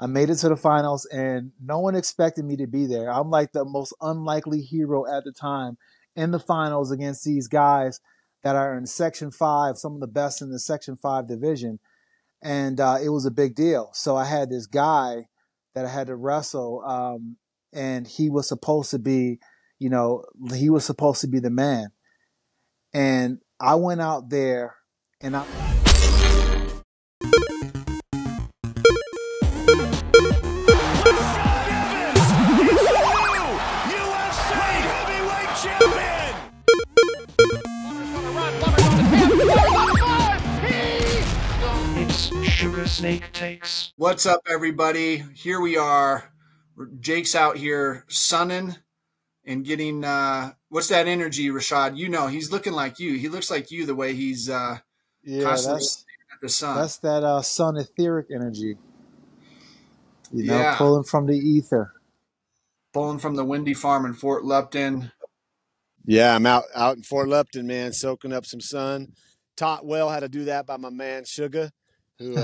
I made it to the finals, and no one expected me to be there. I'm like the most unlikely hero at the time in the finals against these guys that are in Section 5, some of the best in the Section 5 division. And it was a big deal. So I had this guy that I had to wrestle, and he was supposed to be, he was supposed to be the man. And I went out there and I. Snake takes. What's up, everybody? Here we are. Jake's out here sunning and getting what's that energy, Rashad? You know, he's looking like you. He looks like you the way he's constantly at the sun. That's that sun etheric energy. Pulling from the ether. Pulling from the windy farm in Fort Lupton. Yeah, I'm out in Fort Lupton, man, soaking up some sun. Taught well how to do that by my man Suga, who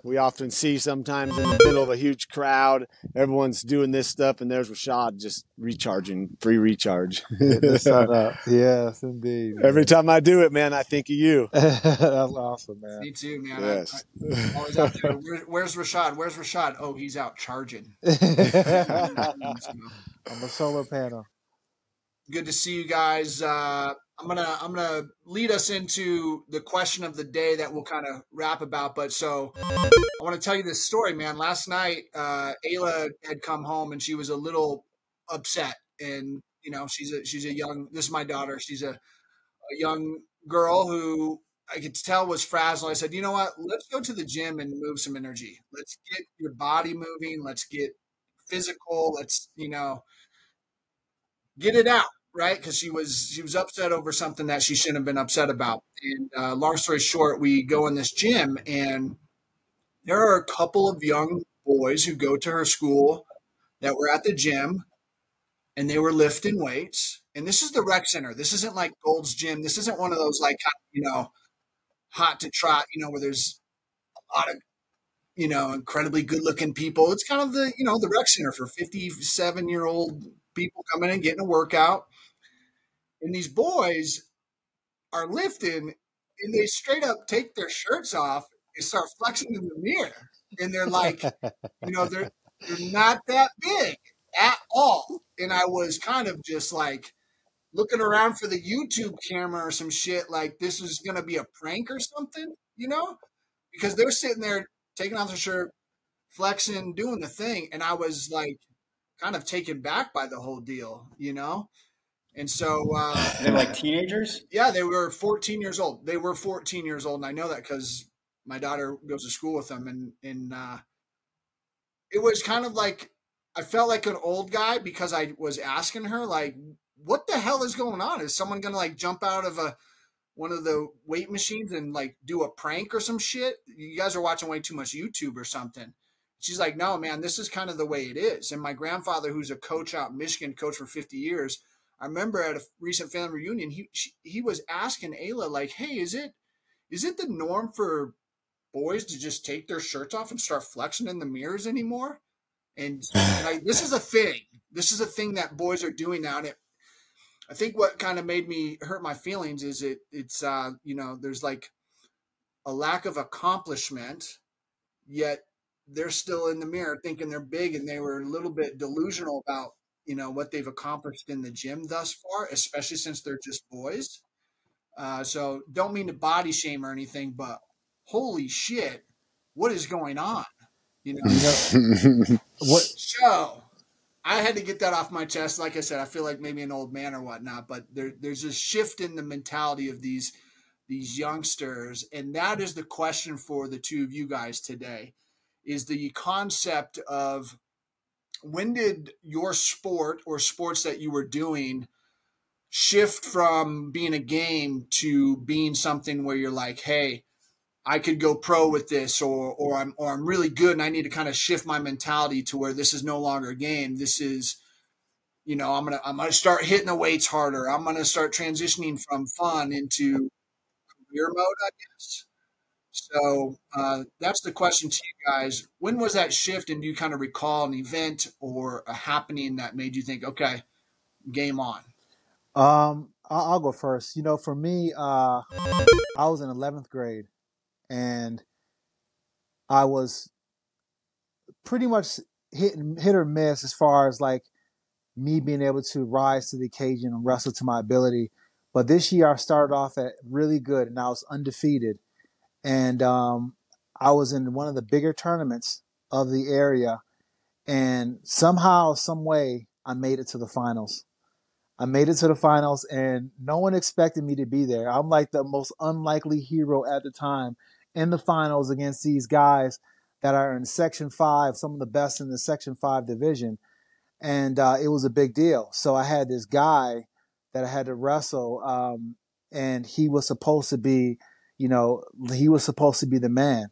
we often see sometimes in the middle of a huge crowd. Everyone's doing this stuff, and there's Rashad just recharging, free recharge. Yes, indeed. Every time I do it, man, I think of you. That's awesome, man. Me too, man. Yes. I'm always out there. Where's Rashad? Where's Rashad? Oh, he's out charging. I'm a solar panel. Good to see you guys. I'm gonna lead us into the question of the day that we'll kind of rap about. But so I want to tell you this story, man. Last night, Ayla had come home and she was a little upset, and she's a young. This is my daughter. She's a young girl who I could tell was frazzled. I said, you know what? Let's go to the gym and move some energy. Let's get your body moving. Let's get physical. Let's get it out. Right, because she was upset over something that she shouldn't have been upset about. And long story short, we go in this gym, and there are a couple of young boys who go to her school that were at the gym, and they were lifting weights. And this is the rec center. This isn't like Gold's Gym. This isn't one of those like hot to trot, where there's a lot of incredibly good looking people. It's kind of the rec center for 57-year-old people coming in getting a workout. And these boys are lifting, and they straight up take their shirts off and start flexing in the mirror. And they're like, they're not that big at all. And I was kind of just like looking around for the YouTube camera or some shit, like this is going to be a prank or something, because they're sitting there taking off their shirt, flexing, doing the thing. And I was like kind of taken back by the whole deal, And so they're like teenagers? Yeah, they were 14 years old. They were 14 years old, and I know that because my daughter goes to school with them. And it was kind of like I felt like an old guy because I was asking her, like, what the hell is going on? Is someone going to, like, jump out of one of the weight machines and, like, do a prank or some shit? You guys are watching way too much YouTube or something. She's like, no, man, this is kind of the way it is. And my grandfather, who's a coach out in Michigan, coached for 50 years, I remember at a recent family reunion, he was asking Ayla, like, hey, is it the norm for boys to just take their shirts off and start flexing in the mirrors anymore? And like, this is a thing. This is a thing that boys are doing now. And I think what kind of made me hurt my feelings is it's there's like a lack of accomplishment, yet they're still in the mirror thinking they're big, and they were a little bit delusional about what they've accomplished in the gym thus far, especially since they're just boys. So don't mean to body shame or anything, but holy shit, what is going on? What? So I had to get that off my chest. Like I said, I feel like maybe an old man or whatnot, but there's a shift in the mentality of these youngsters. And that is the question for the two of you guys today, is the concept of, when did your sport or sports that you were doing shift from being a game to being something where you're like, hey, I could go pro with this, or I'm really good, and I need to kind of shift my mentality to where this is no longer a game. This is, I'm gonna start hitting the weights harder. I'm gonna start transitioning from fun into career mode, I guess. So that's the question to you guys. When was that shift, and do you kind of recall an event or a happening that made you think, okay, game on? I'll go first. For me, I was in 11th grade, and I was pretty much hit or miss as far as like me being able to rise to the occasion and wrestle to my ability. But this year I started off at really good, and I was undefeated. And I was in one of the bigger tournaments of the area, and somehow, some way, I made it to the finals. I made it to the finals, and no one expected me to be there. I'm like the most unlikely hero at the time in the finals against these guys that are in Section 5, some of the best in the Section 5 division. And it was a big deal. So I had this guy that I had to wrestle, and he was supposed to be, he was supposed to be the man.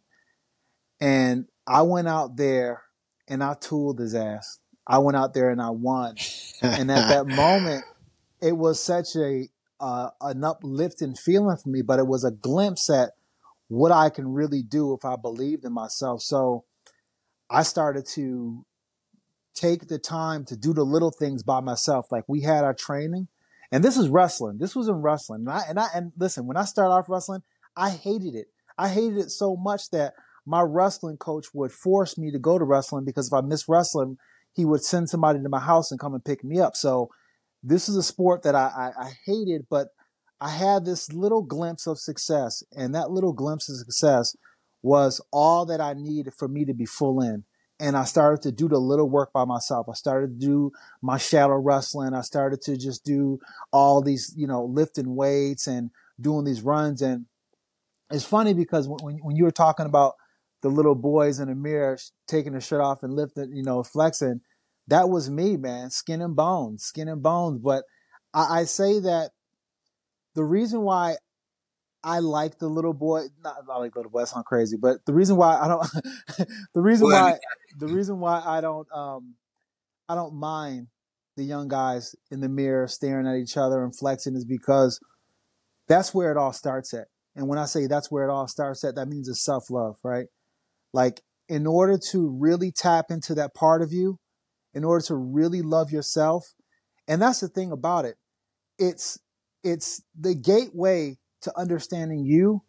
And I went out there and I tooled his ass. I went out there and I won. And at that moment, it was such an uplifting feeling for me, but it was a glimpse at what I can really do if I believed in myself. So I started to take the time to do the little things by myself. Like, we had our training, and this is wrestling. This was in wrestling. And listen, when I started off wrestling, I hated it. I hated it so much that my wrestling coach would force me to go to wrestling, because if I missed wrestling, he would send somebody to my house and come and pick me up. So this is a sport that I hated, but I had this little glimpse of success, and that little glimpse of success was all that I needed for me to be full in. And I started to do the little work by myself. I started to do my shadow wrestling. I started to just do all these, lifting weights and doing these runs. And it's funny because when you were talking about the little boys in the mirror taking their shirt off and lifting, flexing, that was me, man, skin and bones. But I say that the reason why I like the little boy, not like little boy, that sounds crazy, but the reason why I don't, the reason why I don't mind the young guys in the mirror staring at each other and flexing is because that's where it all starts at. And when I say that's where it all starts at, that means it's self-love, right? Like, in order to really tap into that part of you, in order to really love yourself, and that's the thing about it, it's the gateway to understanding you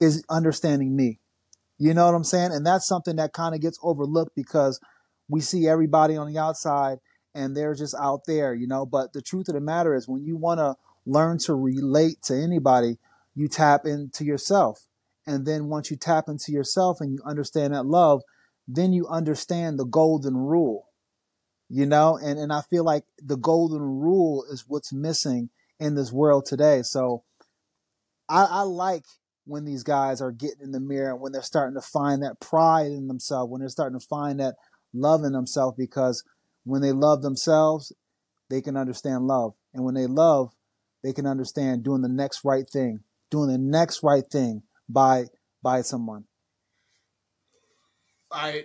is understanding me. You know what I'm saying? And that's something that kind of gets overlooked because we see everybody on the outside and they're just out there, But the truth of the matter is, when you want to learn to relate to anybody, you tap into yourself. And then once you tap into yourself and you understand that love, then you understand the golden rule, And I feel like the golden rule is what's missing in this world today. So I like when these guys are getting in the mirror, when they're starting to find that pride in themselves, when they're starting to find that love in themselves, because when they love themselves, they can understand love. And when they love, they can understand doing the next right thing by someone. I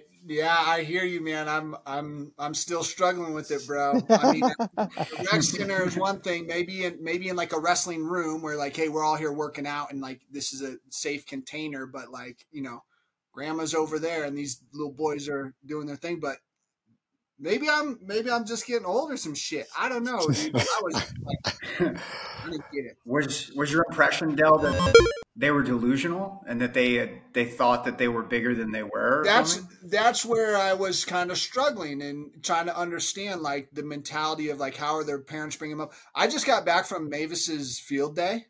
hear you, man. I'm still struggling with it, bro. I mean, the rec center is one thing. Maybe in like a wrestling room where, like, hey, we're all here working out and like this is a safe container, but like, grandma's over there and these little boys are doing their thing. But maybe I'm just getting old or some shit. I don't know, dude. I was like, I didn't get it. Was your impression, Dell, that they were delusional and that they thought that they were bigger than they were? That's where I was kind of struggling and trying to understand, like, the mentality of like how are their parents bringing them up. I just got back from Mavis's field day,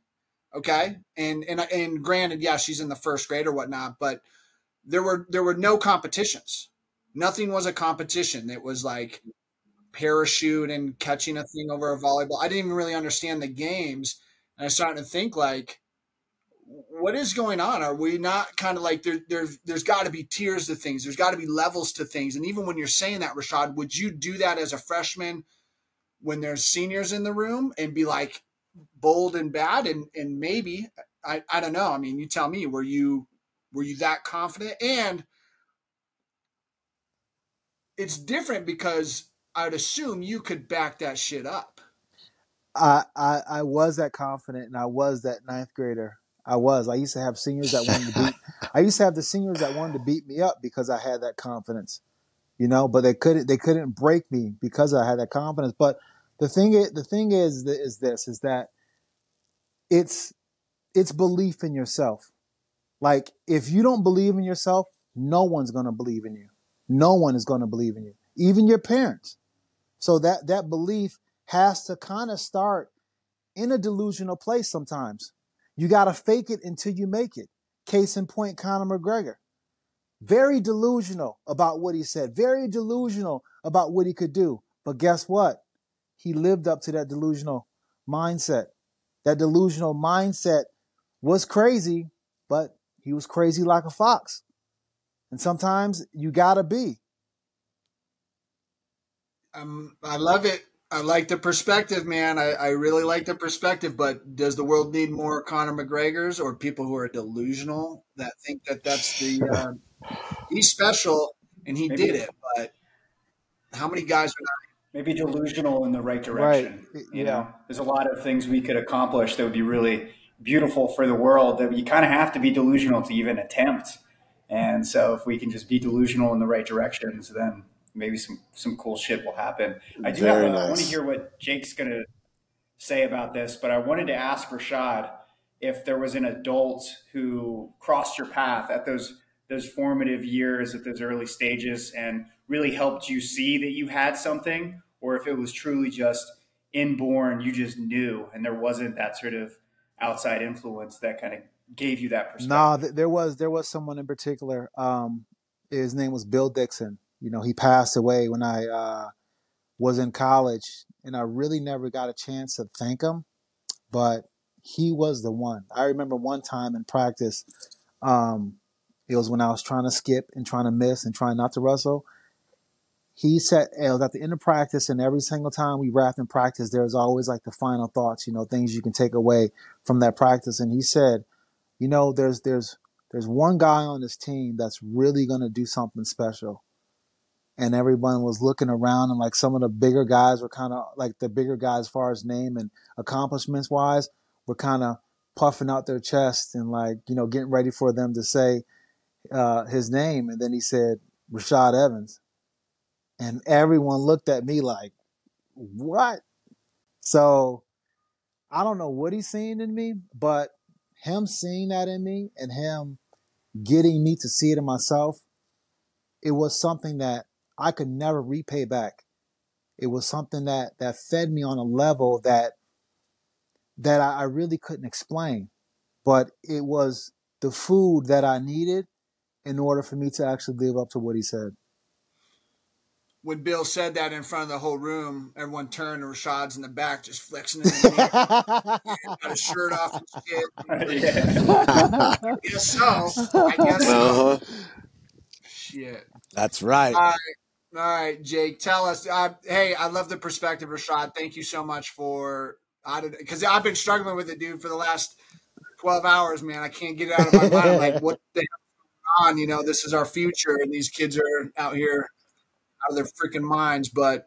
okay, and granted, yeah, she's in the first grade or whatnot, but there were no competitions. Nothing was a competition. It was like parachute and catching a thing over a volleyball. I didn't even really understand the games, and I started to think, like, what is going on? Are we not kind of like there's got to be tiers to things. There's got to be levels to things. And even when you're saying that, Rashad, would you do that as a freshman when there's seniors in the room and be like bold and bad? And maybe, I don't know. I mean, you tell me, were you that confident? And it's different because I'd assume you could back that shit up. I was that confident, and I was that ninth grader. I used to have seniors that wanted to beat. I used to have the seniors that wanted to beat me up because I had that confidence, but they couldn't break me because I had that confidence. But the thing is that it's belief in yourself. Like, if you don't believe in yourself, no one's going to believe in you. No one is going to believe in you, even your parents. So that belief has to kind of start in a delusional place sometimes. You got to fake it until you make it. Case in point, Conor McGregor. Very delusional about what he said. Very delusional about what he could do. But guess what? He lived up to that delusional mindset. That delusional mindset was crazy, but he was crazy like a fox. And sometimes you gotta be. I love it. I like the perspective, man. I really like the perspective. But does the world need more Conor McGregors or people who are delusional that think that that's the he's special and he did it? But how many guys are not? Maybe delusional in the right Right. direction. Yeah. There's a lot of things we could accomplish that would be really beautiful for the world that you kind of have to be delusional to even attempt. And so if we can just be delusional in the right directions, then maybe some cool shit will happen. I want to hear what Jake's going to say about this, but I wanted to ask Rashad if there was an adult who crossed your path at those formative years, at those early stages, and really helped you see that you had something, or if it was truly just inborn, you just knew, and there wasn't that sort of outside influence that kind of gave you that perspective. No, there was someone in particular. His name was Bill Dixon. He passed away when I was in college, and I really never got a chance to thank him, but he was the one. I remember one time in practice, it was when I was trying to skip and trying to miss and trying not to wrestle. He said, it was at the end of practice, and every single time we wrapped in practice, there was always like the final thoughts, things you can take away from that practice. And he said, there's one guy on this team that's really going to do something special. And everyone was looking around, and like some of the bigger guys were kind of like the bigger guys as far as name and accomplishments wise were kind of puffing out their chest and like, getting ready for them to say his name. And then he said, Rashad Evans. And everyone looked at me like, what? So I don't know what he's seeing in me, but him seeing that in me and him getting me to see it in myself, it was something that I could never repay back. It was something that fed me on a level that I really couldn't explain. But it was the food that I needed in order for me to actually live up to what he said. When Bill said that in front of the whole room, everyone turned and Rashad's in the back just flexing in the knee, got his shirt off and shit. I guess so. So. Shit. That's right. All right, Jake, tell us. Hey, I love the perspective, Rashad. Thank you so much for because I've been struggling with it, dude, for the last 12 hours, man. I can't get it out of my mind. Like, what the hell is going on? This is our future, and these kids are out here out of their freaking minds. But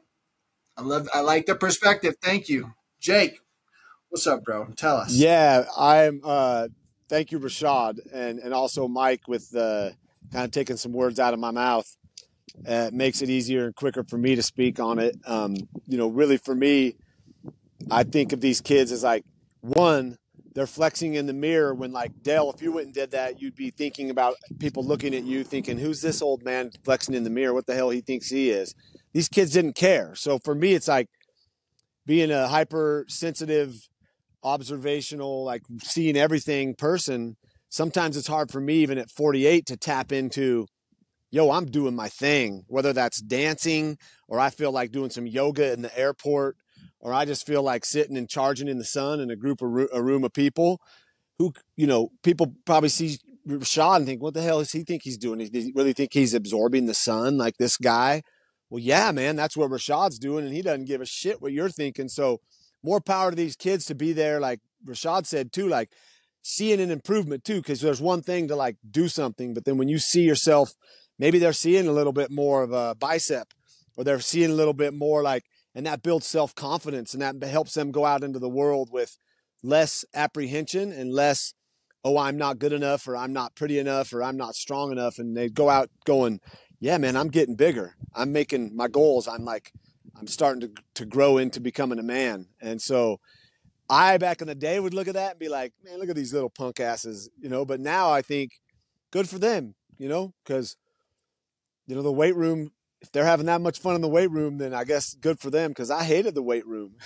I like the perspective. Thank you, Jake. What's up, bro? Tell us. Yeah, thank you, Rashad, and also Mike with kind of taking some words out of my mouth. It makes it easier and quicker for me to speak on it. Really for me, I think of these kids as like, one, they're flexing in the mirror when like, Dale, if you went and did that, you'd be thinking about people looking at you thinking, who's this old man flexing in the mirror? What the hell he thinks he is? These kids didn't care. So for me, it's like being a hypersensitive, observational, like seeing everything person. Sometimes it's hard for me, even at 48, to tap into, I'm doing my thing, whether that's dancing or I feel like doing some yoga in the airport, or I just feel like sitting and charging in the sun in a room of people who, people probably see Rashad and think, what the hell does he think he's doing? Does he really think he's absorbing the sun like this guy? Well, yeah, man, that's what Rashad's doing, and he doesn't give a shit what you're thinking. So more power to these kids to be there, like Rashad said too, like seeing an improvement too, because there's one thing to like do something, but then when you see yourself, maybe they're seeing a little bit more of a bicep, or they're seeing a little bit more like, and that builds self-confidence, and that helps them go out into the world with less apprehension and less oh, I'm not good enough, or I'm not pretty enough, or I'm not strong enough. And they go out going, yeah, man, I'm getting bigger. I'm making my goals. I'm starting to grow into becoming a man. And so I, back in the day, would look at that and be like, man, look at these little punk asses, but now I think good for them, because, the weight room, if they're having that much fun in the weight room, then I guess good for them, because I hated the weight room.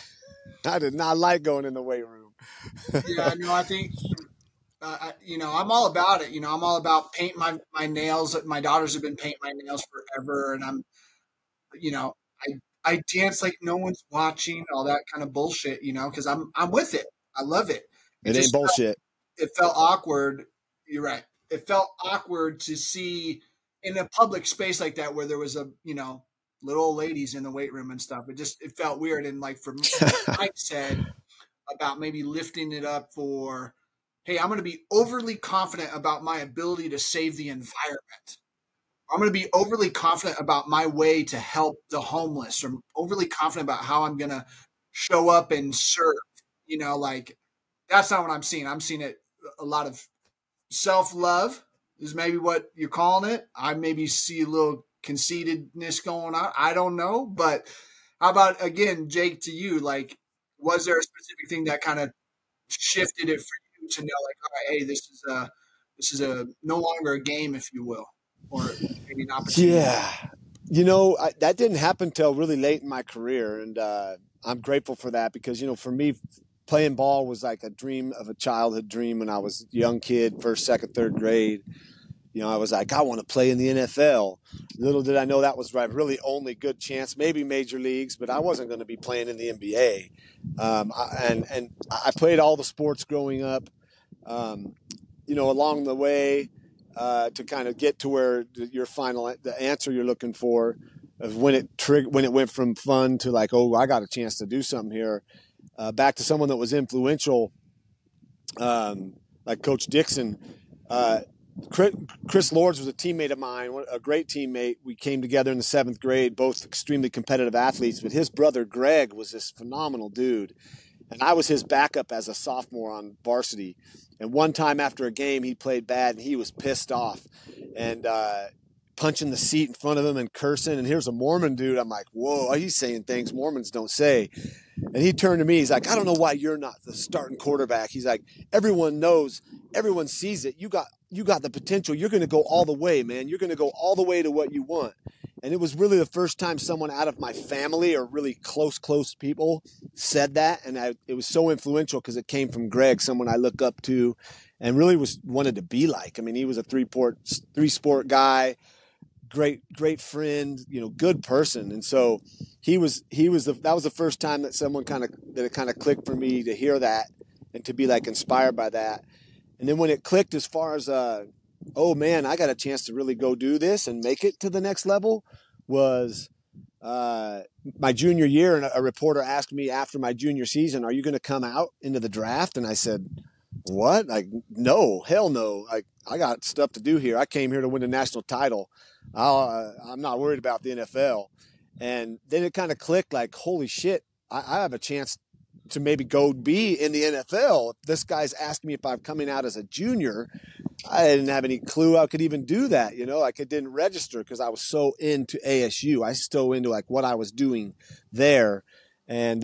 I did not like going in the weight room. Yeah, no, I think, I'm all about it. I'm all about painting my nails. My daughters have been painting my nails forever. And I'm, I dance like no one's watching, all that kind of bullshit, because I'm with it. I love it. It ain't bullshit. It felt awkward. You're right. It felt awkward to see in a public space like that where there was little old ladies in the weight room and stuff. It felt weird. And like from Mike said about maybe lifting it up for, hey, I'm going to be overly confident about my ability to save the environment. I'm going to be overly confident about my way to help the homeless, or overly confident about how I'm going to show up and serve. Like that's not what I'm seeing. I'm seeing it a lot of self-love is maybe what you're calling it. I maybe see a little conceitedness going on. I don't know. But how about, again, Jake, to you, like, was there a specific thing that kind of shifted it for you to know, like, all right, hey, this is a no longer a game, if you will, or maybe an opportunity? Yeah. That didn't happen till really late in my career. And I'm grateful for that, because, for me, playing ball was like a dream of a childhood dream when I was a young kid, first, second, third grade. I was like, I want to play in the NFL. Little did I know that was my really only good chance, maybe major leagues, but I wasn't going to be playing in the NBA. And I played all the sports growing up, along the way, to kind of get to where the answer you're looking for of when it went from fun to like, oh, I got a chance to do something here. Back to someone that was influential, like Coach Dixon. Chris Lords was a teammate of mine, a great teammate. We came together in the 7th grade, both extremely competitive athletes, but his brother Greg was this phenomenal dude. And I was his backup as a sophomore on varsity. And one time after a game, he played bad and he was pissed off and punching the seat in front of him and cursing. And here's a Mormon dude. I'm like, whoa, he's saying things Mormons don't say. And he turned to me. He's like, I don't know why you're not the starting quarterback. He's like, everyone knows, everyone sees it. You got the potential. You're going to go all the way, man. You're going to go all the way to what you want. And it was really the first time someone out of my family or really close people said that. And it was so influential because it came from Greg, someone I look up to and really wanted to be like. I mean, he was a three-sport guy, great friend, good person. And so that was the first time that it kind of clicked for me to hear that and to be like inspired by that. And then when it clicked as far as, oh man, I got a chance to really go do this and make it to the next level was my junior year. And a reporter asked me after my junior season, are you going to come out into the draft? And I said, what? Like, no, hell no. Like, I got stuff to do here. I came here to win a national title. I'm not worried about the NFL. And then it kind of clicked like, holy shit, I have a chance to maybe go be in the NFL. If this guy's asking me if I'm coming out as a junior, I didn't have any clue I could even do that. Like it didn't register because I was so into ASU. I was so into like what I was doing there. And,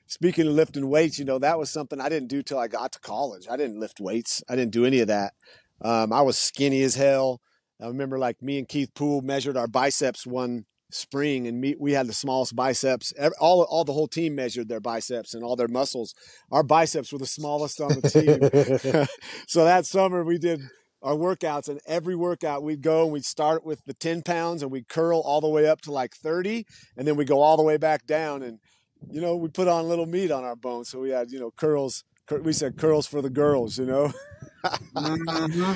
speaking of lifting weights, that was something I didn't do till I got to college. I didn't lift weights. I didn't do any of that. I was skinny as hell. I remember like me and Keith Poole measured our biceps one spring and we had the smallest biceps. All the whole team measured their biceps and all their muscles. Our biceps were the smallest on the team. So that summer we did our workouts, and every workout we'd go and we'd start with the 10 pounds and we'd curl all the way up to like 30. And then we go all the way back down and, we put on a little meat on our bones. So we had, curls. We said curls for the girls, Mm-hmm.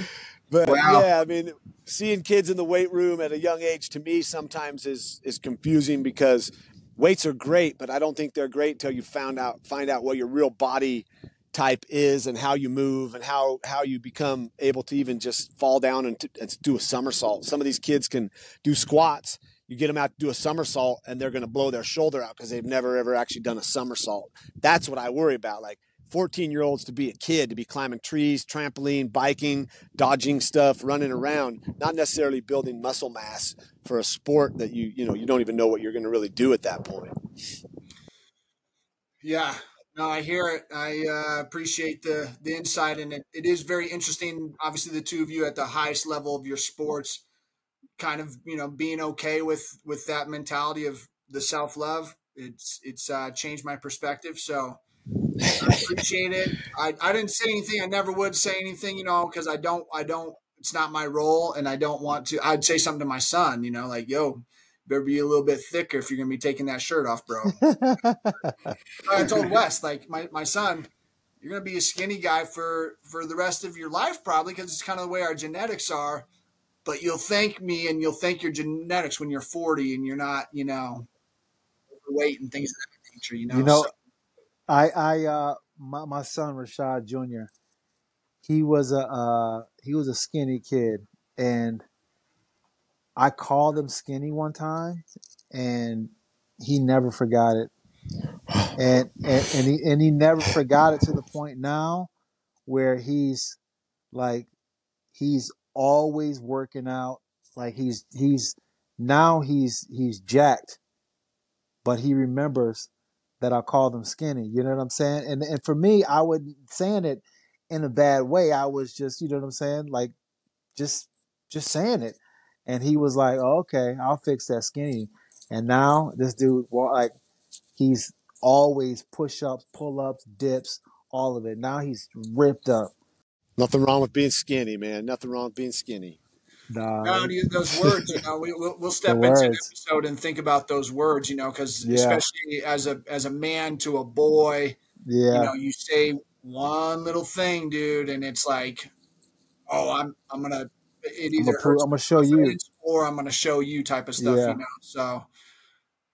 But wow. yeah, I mean, seeing kids in the weight room at a young age to me sometimes is confusing because weights are great, but I don't think they're great until you find out what your real body type is and how you move and how you become able to even just fall down and do a somersault. Some of these kids can do squats. You get them out to do a somersault and they're going to blow their shoulder out because they've never ever actually done a somersault. That's what I worry about. Like 14-year-olds to be a kid, to be climbing trees, trampoline, biking, dodging stuff, running around, not necessarily building muscle mass for a sport that you don't even know what you're going to really do at that point. Yeah. No, I hear it. I appreciate the insight, and it is very interesting. Obviously, the two of you at the highest level of your sports, kind of being okay with that mentality of the self love. It's changed my perspective. So I appreciate it. I didn't say anything. I never would say anything, because I don't. It's not my role, and I don't want to. I'd say something to my son, like, "Yo, better be a little bit thicker if you're gonna be taking that shirt off, bro." I told Wes, like, my son, you're gonna be a skinny guy for the rest of your life, probably, because it's kind of the way our genetics are. But you'll thank me, and you'll thank your genetics when you're 40 and you're not, overweight and things of that nature. So, My son Rashad Jr. He was a skinny kid, and I called him skinny one time, and he never forgot it. And he never forgot it to the point now where he's always working out. Like he's jacked, but he remembers that I called him skinny. You know what I'm saying? And for me, I wasn't saying it in a bad way. I was just, you know what I'm saying? Like just saying it. And he was like, oh, okay, I'll fix that skinny. And now this dude, like, he's always push-ups, pull-ups, dips, all of it. Now he's ripped up. Nothing wrong with being skinny, man. Nothing wrong with being skinny. No, those words, we'll step into an episode and think about those words, because especially as a man to a boy, you say one little thing, dude, and it's like, oh, I'm gonna show you, or I'm gonna show you type of stuff, So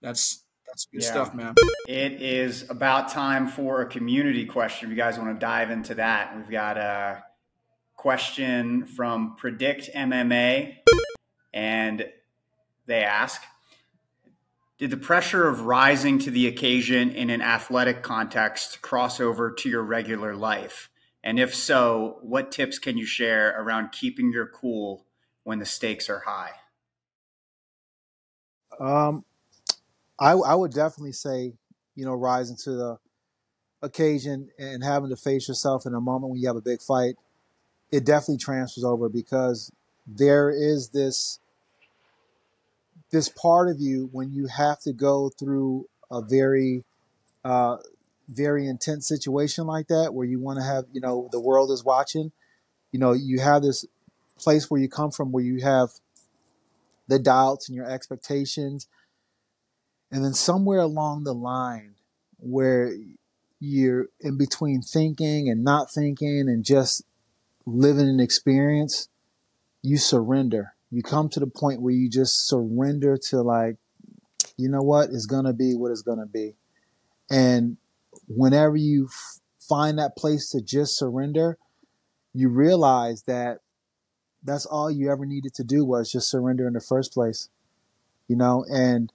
that's good stuff, man. It is about time for a community question. If you guys want to dive into that, we've got a question from Predict MMA, and they ask, did the pressure of rising to the occasion in an athletic context cross over to your regular life? And if so, what tips can you share around keeping your cool when the stakes are high? I would definitely say, rising to the occasion and having to face yourself in a moment when you have a big fight, it definitely transfers over, because there is this part of you when you have to go through a very very intense situation like that, where you want to have, the world is watching, you have this place where you come from where you have the doubts and your expectations. And then somewhere along the line where you're in between thinking and not thinking and just living an experience, you surrender. You come to the point where you just surrender to, like, you know what, it's going to be what it's going to be. And whenever you find that place to just surrender, you realize that that's all you ever needed to do was just surrender in the first place, and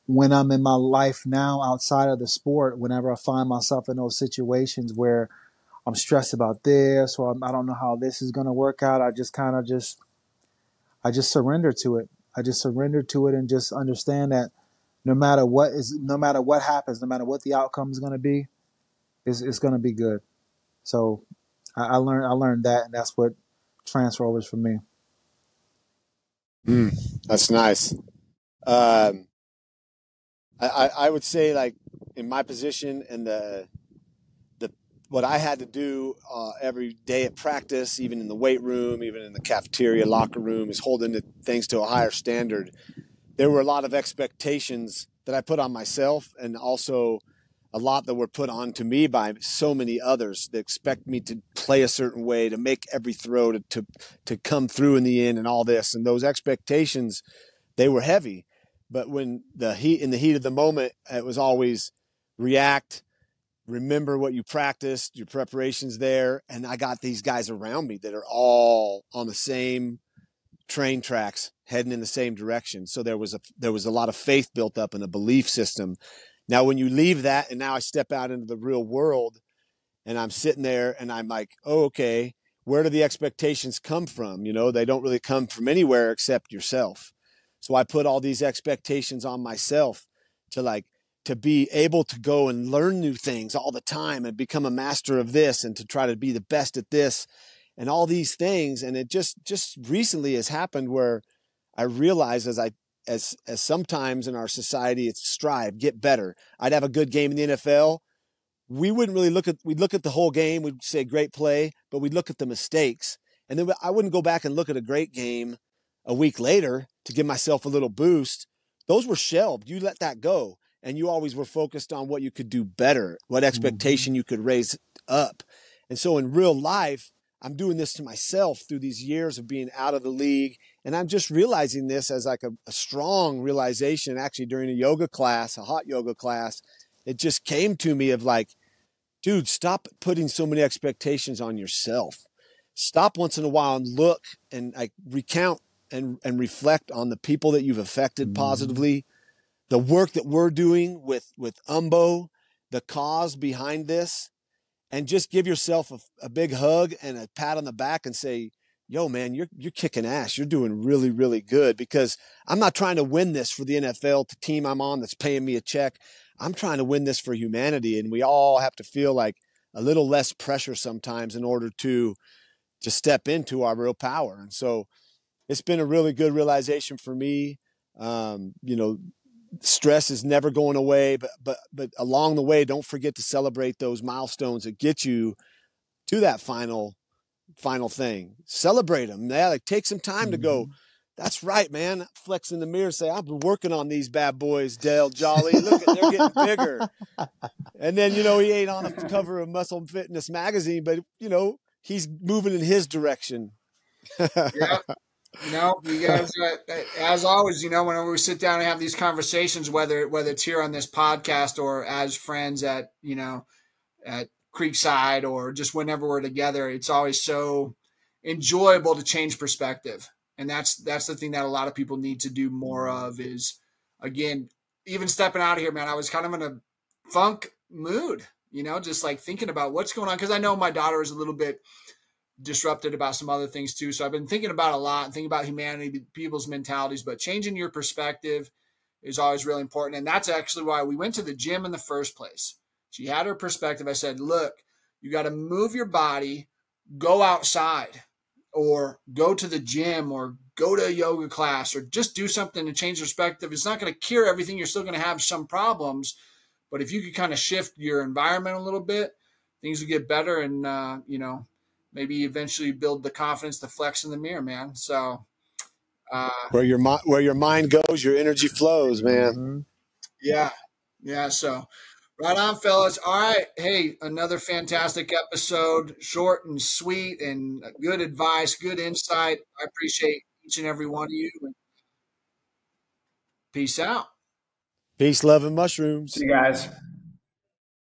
when I'm in my life now outside of the sport, whenever I find myself in those situations where I'm stressed about this, or I don't know how this is going to work out, I just kind of I just surrender to it. I just surrender to it and just understand that no matter what happens, no matter what the outcome is going to be, it's going to be good. So I learned that, and that's what transfer over is for me. That's nice. I would say, like, in my position and the what I had to do every day at practice, even in the weight room, even in the cafeteria, locker room, is holding things to a higher standard. There were a lot of expectations that I put on myself, and also a lot that were put on to me by so many others that expect me to play a certain way, to make every throw, to come through in the end, and all this. And those expectations, they were heavy. But when in the heat of the moment, it was always react, remember what you practiced, your preparations there. And I got these guys around me that are all on the same train tracks, heading in the same direction. So there was a lot of faith built up in a belief system. Now, when you leave that and now I step out into the real world, And I'm sitting there and I'm like, oh, okay, where do the expectations come from? You know, they don't really come from anywhere except yourself. So I put all these expectations on myself to be able to go and learn new things all the time and become a master of this and to try to be the best at this and all these things. And it just recently has happened where I realized as sometimes in our society, it's strive, get better. I'd have a good game in the NFL. We'd look at the whole game. We'd say great play, but we'd look at the mistakes. And then I wouldn't go back and look at a great game a week later to give myself a little boost. Those were shelved. You let that go. And you always were focused on what you could do better, what expectation you could raise up. And so in real life, I'm doing this to myself through these years of being out of the league. And I'm just realizing this as like a strong realization, actually during a yoga class, a hot yoga class. It just came to me of like, dude, stop putting so many expectations on yourself. Stop once in a while and look and like recount and reflect on the people that you've affected positively, the work that we're doing with Umbo, the cause behind this, and just give yourself a big hug and a pat on the back and say, yo, man, you're kicking ass. You're doing really, really good, because I'm not trying to win this for the NFL, the team I'm on that's paying me a check. I'm trying to win this for humanity. And we all have to feel like a little less pressure sometimes in order to step into our real power. And so it's been a really good realization for me. Stress is never going away, but along the way, don't forget to celebrate those milestones that get you to that final thing. Celebrate them. Yeah, like take some time to go, that's right, man. Flex in the mirror, say, I've been working on these bad boys, Dale Jolly. Look, they're getting bigger. And then, he ain't on the cover of Muscle Fitness magazine, but he's moving in his direction. Yeah. You guys, as always, whenever we sit down and have these conversations, whether it's here on this podcast or as friends at Creekside or just whenever we're together, it's always so enjoyable to change perspective. And that's the thing that a lot of people need to do more of is, again, even stepping out of here, man, I was kind of in a funk mood, just like thinking about what's going on. Cause I know my daughter is a little bit disrupted about some other things too. So I've been thinking about a lot and thinking about humanity, people's mentalities, but changing your perspective is always really important. And that's actually why we went to the gym in the first place. She had her perspective. I said, look, you got to move your body, go outside or go to the gym or go to a yoga class or just do something to change perspective. It's not going to cure everything. You're still going to have some problems, but if you could kind of shift your environment a little bit, things will get better. And, maybe eventually build the confidence to flex in the mirror, man. So where your mind goes, your energy flows, man. Yeah. So right on, fellas. All right. Hey, another fantastic episode, short and sweet and good advice, good insight. I appreciate each and every one of you. Peace out. Peace, love, and mushrooms. See you guys.